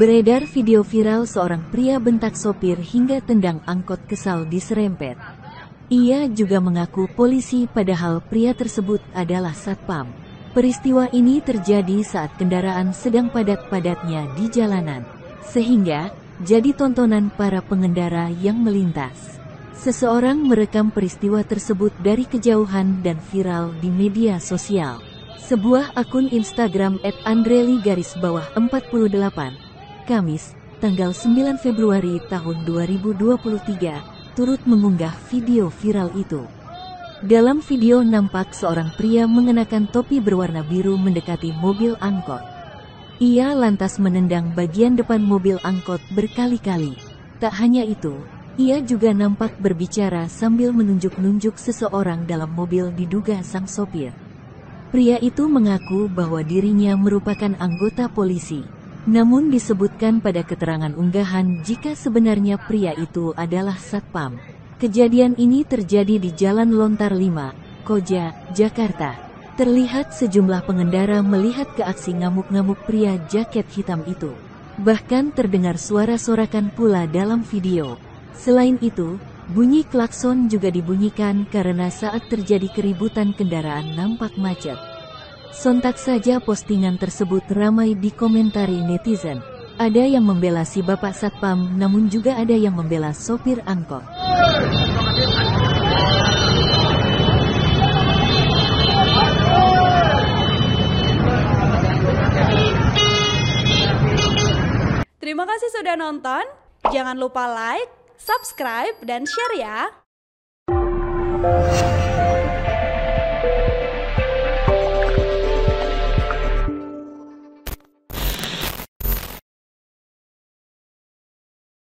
Beredar video viral seorang pria bentak sopir hingga tendang angkot kesal diserempet. Ia juga mengaku polisi padahal pria tersebut adalah satpam. Peristiwa ini terjadi saat kendaraan sedang padat-padatnya di jalanan, sehingga jadi tontonan para pengendara yang melintas. Seseorang merekam peristiwa tersebut dari kejauhan dan viral di media sosial. Sebuah akun Instagram @andreli_48 Kamis, tanggal 9 Februari tahun 2023, turut mengunggah video viral itu. Dalam video nampak seorang pria mengenakan topi berwarna biru mendekati mobil angkot. Ia lantas menendang bagian depan mobil angkot berkali-kali. Tak hanya itu, ia juga nampak berbicara sambil menunjuk-nunjuk seseorang dalam mobil diduga sang sopir. Pria itu mengaku bahwa dirinya merupakan anggota polisi. Namun disebutkan pada keterangan unggahan jika sebenarnya pria itu adalah satpam. Kejadian ini terjadi di Jalan Lontar 5, Koja, Jakarta. Terlihat sejumlah pengendara melihat ke aksi ngamuk-ngamuk pria jaket hitam itu. Bahkan terdengar suara sorakan pula dalam video. Selain itu, bunyi klakson juga dibunyikan karena saat terjadi keributan kendaraan nampak macet. Sontak saja postingan tersebut ramai dikomentari netizen. Ada yang membela si bapak satpam, namun juga ada yang membela sopir angkot. Terima kasih sudah nonton. Jangan lupa like, subscribe, dan share ya.